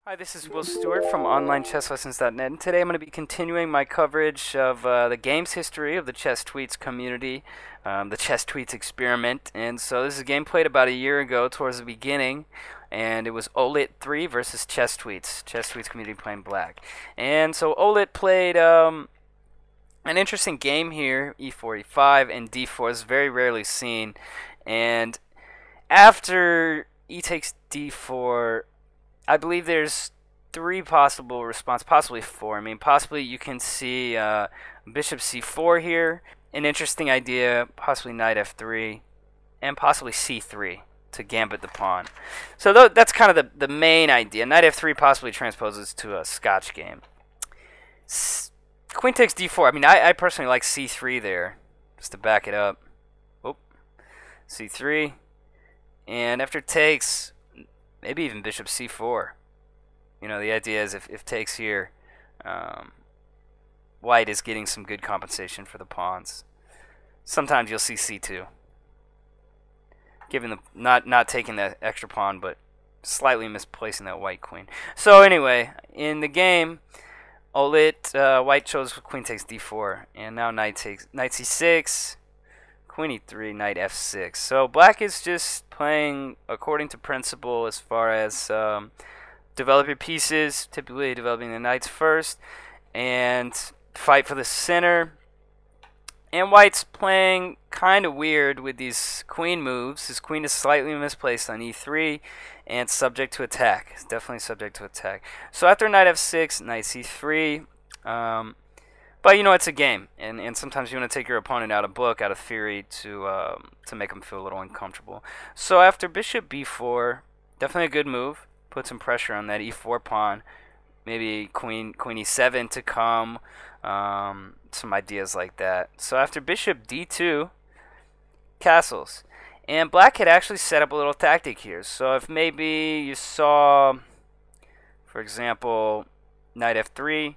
Hi, this is Will Stewart from OnlineChessLessons.net, and today I'm going to be continuing my coverage of the games history of the ChessTweets community, the ChessTweets experiment. And so this is a game played about a year ago towards the beginning, and it was Olit 3 versus ChessTweets community playing black. And so Olit played an interesting game here, e4, e5, and d4 is very rarely seen. And after e takes d4, I believe there's three possible responses, possibly four. I mean, possibly you can see bishop c4 here, an interesting idea, possibly knight f3, and possibly c3 to gambit the pawn. So that's kind of the main idea. Knight f3 possibly transposes to a Scotch game. Queen takes d4. I mean, I personally like c3 there, just to back it up. Oh, c3. And after takes, maybe even bishop c4. You know, the idea is if takes here, white is getting some good compensation for the pawns. Sometimes you'll see c2. Given the not taking that extra pawn, but slightly misplacing that white queen. So anyway, in the game, Olit, white chose queen takes d4, and now knight c6, queen e3, knight f6. So black is just playing according to principle as far as develop your pieces, typically developing the knights first, and fight for the center. And white's playing kind of weird with these queen moves. His queen is slightly misplaced on e3 and subject to attack. It's definitely subject to attack. So after knight f6, knight c3. But you know, it's a game, and sometimes you want to take your opponent out of book, out of theory, to make them feel a little uncomfortable. So after bishop b4, definitely a good move. Put some pressure on that e4 pawn. Maybe queen e7 to come. Some ideas like that. So after bishop d2, castles. And black had actually set up a little tactic here. So if maybe you saw, for example, knight f3,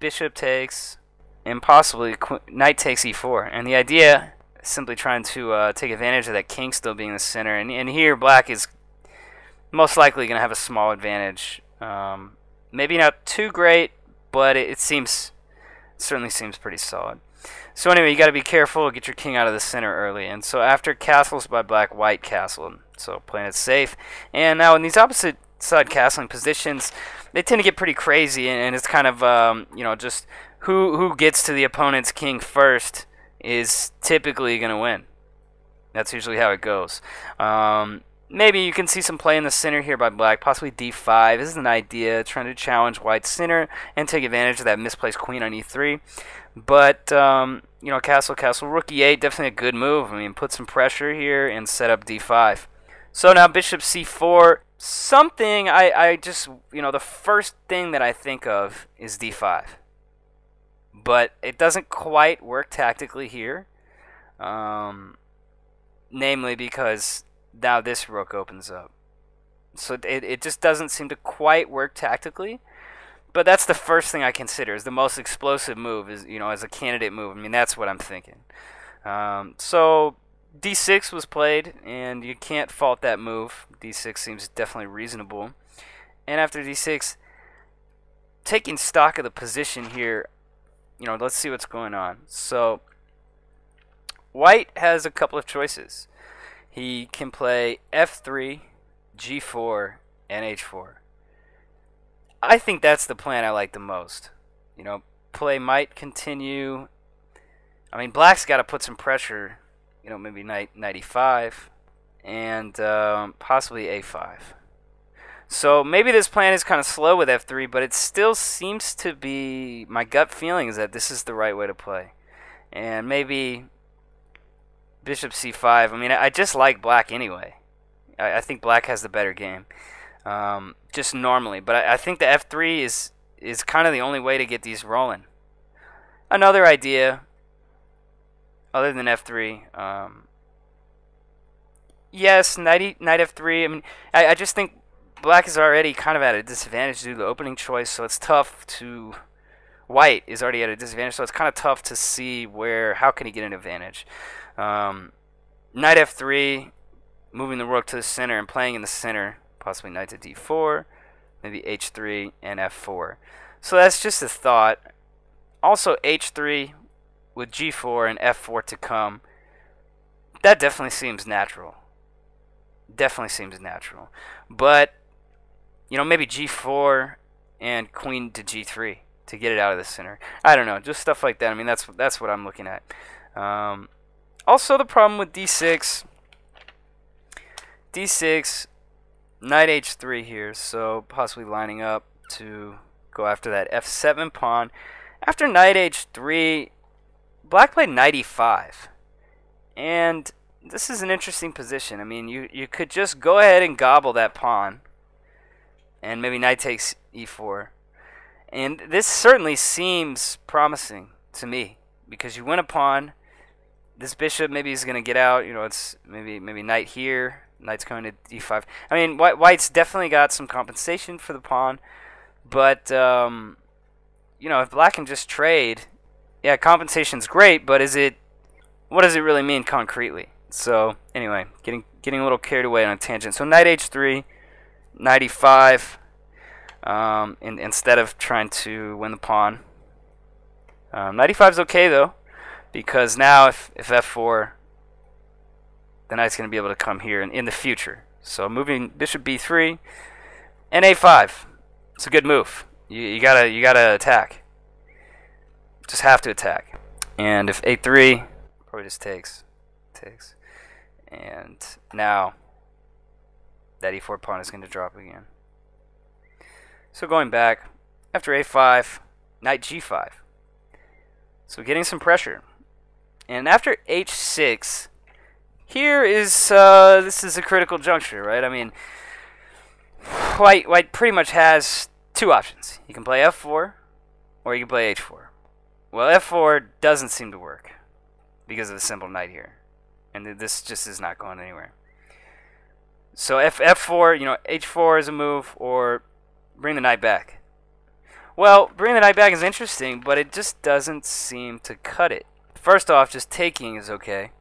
bishop takes, and possibly knight takes e4. And the idea is simply trying to take advantage of that king still being in the center. And here black is most likely going to have a small advantage. Maybe not too great, but it certainly seems pretty solid. So anyway, you got to be careful, get your king out of the center early. And so after castles by black, white castled. So playing it safe. And now in these opposite side castling positions, they tend to get pretty crazy, and it's kind of you know, just who gets to the opponent's king first is typically going to win. That's usually how it goes. Maybe you can see some play in the center here by black, possibly d5. This is an idea, trying to challenge white's center and take advantage of that misplaced queen on e3. But, you know, castle, rook e8, definitely a good move. I mean, put some pressure here and set up d5. So now bishop c4. Something I just, you know, the first thing that I think of is d5. But it doesn't quite work tactically here. Namely because now this rook opens up. So it just doesn't seem to quite work tactically. But that's the first thing I consider is the most explosive move, is, you know, as a candidate move. I mean, that's what I'm thinking. So d6 was played, and you can't fault that move. d6 seems definitely reasonable. And after d6, taking stock of the position here, you know, let's see what's going on. So white has a couple of choices. He can play f3, g4, and h4. I think that's the plan I like the most. You know, play might continue. I mean, black's got to put some pressure. You know, maybe knight e5, and possibly a5. So maybe this plan is kind of slow with f3, but it still seems to be, my gut feeling is that this is the right way to play. And maybe bishop c5. I mean, I just like black anyway. I think black has the better game, just normally. But I think the f3 is kind of the only way to get these rolling. Another idea, other than f3, yes, knight f3. I mean, I just think black is already kind of at a disadvantage due to the opening choice, so it's tough to. White is already at a disadvantage, so it's kind of tough to see how can he get an advantage. Knight f3, moving the rook to the center and playing in the center, possibly knight to d4, maybe h3 and f4. So that's just a thought. Also h3 with g4 and f4 to come. That definitely seems natural. Definitely seems natural. But, you know, maybe g4 and queen to g3 to get it out of the center. I don't know, just stuff like that. I mean, that's what I'm looking at. Also, the problem with d6, knight h3 here, so possibly lining up to go after that f7 pawn. After knight h3, black played knight e5, and this is an interesting position. I mean, you could just go ahead and gobble that pawn, and maybe knight takes e4. And this certainly seems promising to me, because you win a pawn. This bishop maybe is going to get out. You know, it's maybe knight here. Knight's going to d5. I mean, white's definitely got some compensation for the pawn, but you know, if black can just trade, yeah, compensation's great, but what does it really mean concretely? So anyway, getting a little carried away on a tangent. So knight h3, knight e5. Instead of trying to win the pawn. Knight e5 is okay though, because now if f4, the knight's going to be able to come here in the future. So moving bishop b3 and a5. It's a good move. You gotta attack. Just have to attack. And if a3, probably just takes. And now that e4 pawn is going to drop again. So going back, after a5, knight g5. So getting some pressure. And after h6, here is this is a critical juncture, right? I mean, white pretty much has two options. You can play f4, or you can play h4. Well, f4 doesn't seem to work because of the simple knight here, and this just is not going anywhere. So f4, you know, h4 is a move, or bring the knight back. Well, bring the knight back is interesting, but it just doesn't seem to cut it. First off, just taking is okay.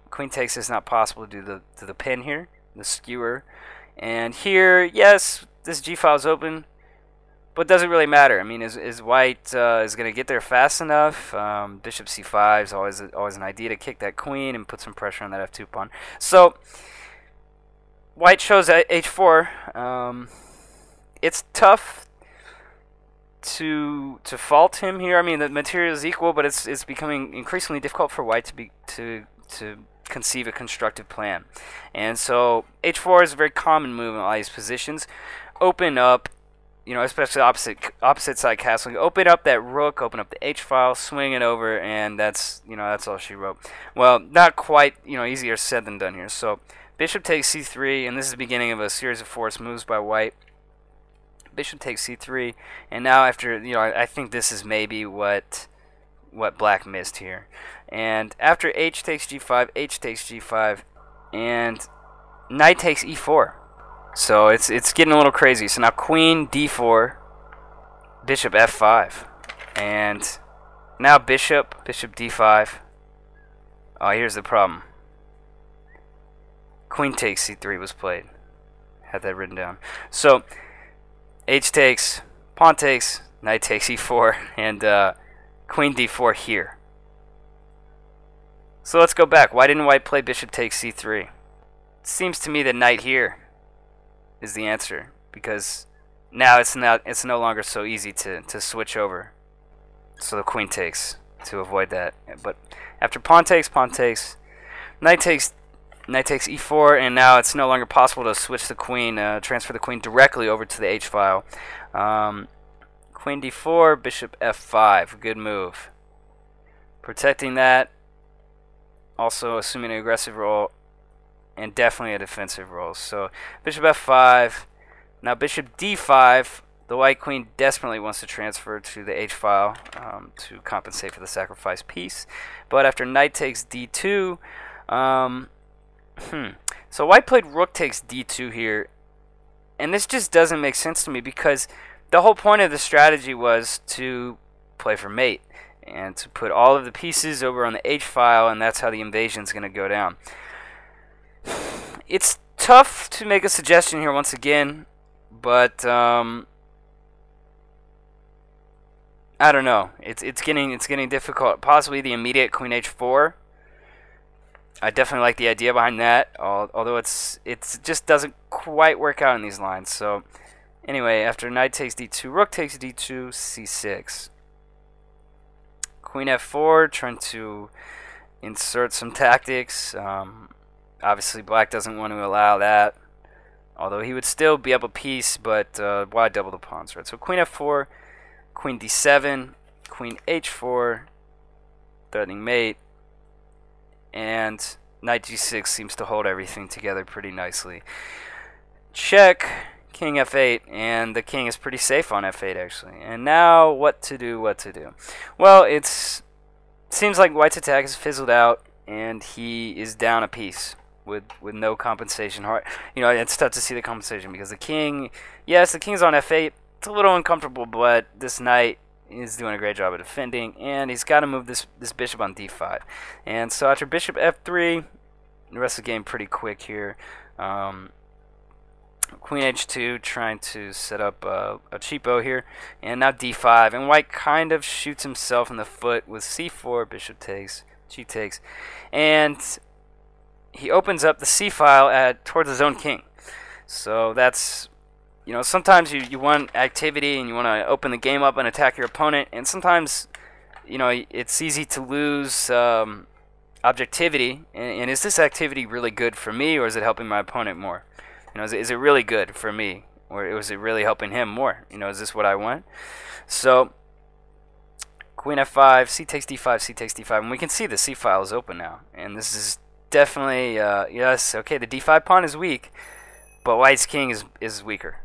Queen takes is not possible due to the pin here, the skewer. And here, yes, this g file is open, but doesn't really matter. I mean, is white is going to get there fast enough? Bishop c5 is always an idea to kick that queen and put some pressure on that f2 pawn. So white chose h4. It's tough to fault him here. I mean, the material is equal, but it's becoming increasingly difficult for white to conceive a constructive plan. And so h4 is a very common move in all these positions. Open up, you know, especially opposite side castling. Open up that rook, open up the h file, swing it over, and that's all she wrote. Well, not quite, you know, easier said than done here. So bishop takes c3, and this is the beginning of a series of forced moves by white. Bishop takes c3, and now after, you know, I think this is maybe what black missed here. And after h takes g5, h takes g5, and knight takes e4. So it's getting a little crazy. So now queen d4, bishop f5, and now bishop d5. Oh, here's the problem. Queen takes c3 was played. Had that written down. So h takes, pawn takes, knight takes e4, and queen d4 here. So let's go back. Why didn't white play bishop takes c3? It seems to me that knight here is the answer, because now it's no longer so easy to switch over. So the queen takes to avoid that. But after pawn takes, knight takes e4, and now it's no longer possible to switch the queen, transfer the queen directly over to the h file. Queen d4, bishop f5, good move. Protecting that, also assuming an aggressive role, and definitely a defensive role. So bishop f5, now bishop d5. The white queen desperately wants to transfer to the h file to compensate for the sacrificed piece. But after knight takes d2, so white played rook takes d2 here, and this just doesn't make sense to me, because the whole point of the strategy was to play for mate and to put all of the pieces over on the h file, and that's how the invasion is going to go down. It's tough to make a suggestion here once again, but I don't know. It's getting difficult. Possibly the immediate queen h4. I definitely like the idea behind that, although it just doesn't quite work out in these lines. So anyway, after knight takes d2, rook takes d2, c6, queen f4, trying to insert some tactics. Obviously, black doesn't want to allow that, although he would still be up a piece, but why double the pawns, right? So queen f4, queen d7, queen h4, threatening mate, and knight g6 seems to hold everything together pretty nicely. Check, king f8, and the king is pretty safe on f8 actually. And now what to do? Well, it seems like white's attack has fizzled out, and he is down a piece with no compensation. You know, it's tough to see the compensation because the king, yes, the king's on f8. It's a little uncomfortable, but this knight is doing a great job of defending, and he's got to move this bishop on d5. And so after bishop f3, the rest of the game pretty quick here. Queen h2, trying to set up a cheapo here, and now d5, and white kind of shoots himself in the foot with c4, bishop takes, g takes, and he opens up the c file towards his own king. So that's, you know, sometimes you want activity and you want to open the game up and attack your opponent, and sometimes, you know, it's easy to lose objectivity. And is this activity really good for me, or is it helping my opponent more? You know, is it really good for me, or is it really helping him more? You know, is this what I want? So queen f5, c takes d5, c takes d5, and we can see the c file is open now, and this is definitely yes, okay, the d5 pawn is weak, but white's king is weaker.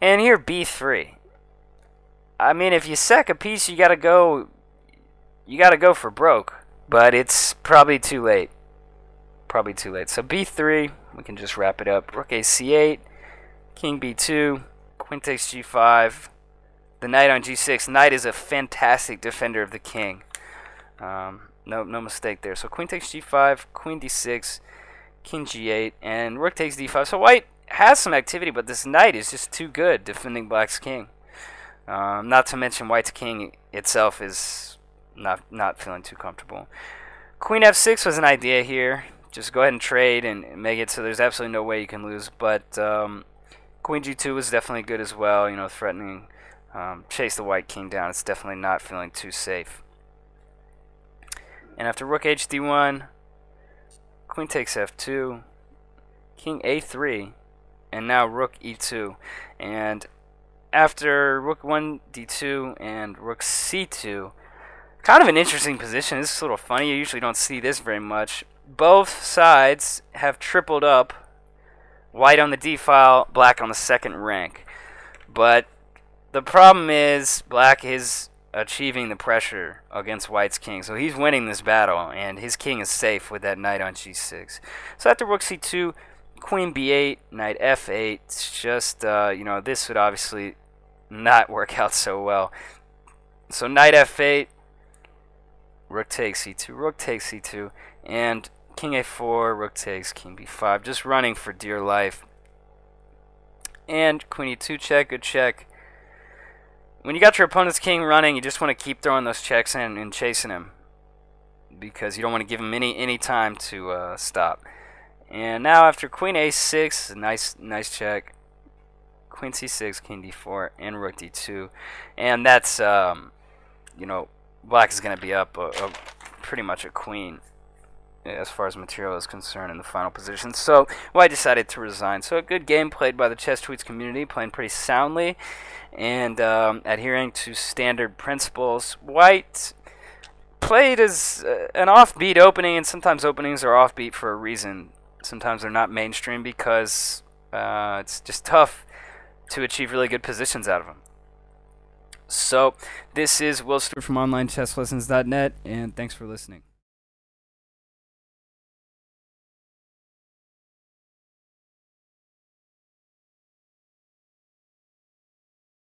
And here b3. I mean, if you sack a piece, you gotta go for broke, but it's probably too late. So b3, we can just wrap it up. Rook a c8, king b2, queen takes g5, the knight on g6. Knight is a fantastic defender of the king. No mistake there. So queen takes g5, queen d6, king g8, and rook takes d5. So white has some activity, but this knight is just too good defending black's king. Not to mention white's king itself is not feeling too comfortable. Queen f6 was an idea here. Just go ahead and trade and make it so there's absolutely no way you can lose. But queen g2 was definitely good as well. You know, threatening chase the white king down. It's definitely not feeling too safe. And after rook hd1, queen takes f2, king a3, and now rook e2. And after rook 1 d2 and rook c2, kind of an interesting position. This is a little funny. You usually don't see this very much. Both sides have tripled up. White on the d file, black on the second rank. But the problem is black is achieving the pressure against white's king. So he's winning this battle, and his king is safe with that knight on g6. So after rook c2, queen b8, knight f8. It's just, you know, this would obviously not work out so well. So knight f8, rook takes c2, rook takes c2, and king a4, rook takes, king b5, just running for dear life. And queen e2 check, good check. When you got your opponent's king running, you just want to keep throwing those checks in and chasing him, because you don't want to give him any time to stop. And now after queen a6, nice check. Queen c6, king d4, and rook d2, and that's you know, black is going to be up pretty much a queen as far as material is concerned in the final position. So white decided to resign. So a good game played by the ChessTweets community, playing pretty soundly and adhering to standard principles. White played as an offbeat opening, and sometimes openings are offbeat for a reason. Sometimes they're not mainstream because it's just tough to achieve really good positions out of them. So this is Will Stewart from OnlineChessLessons.net, and thanks for listening.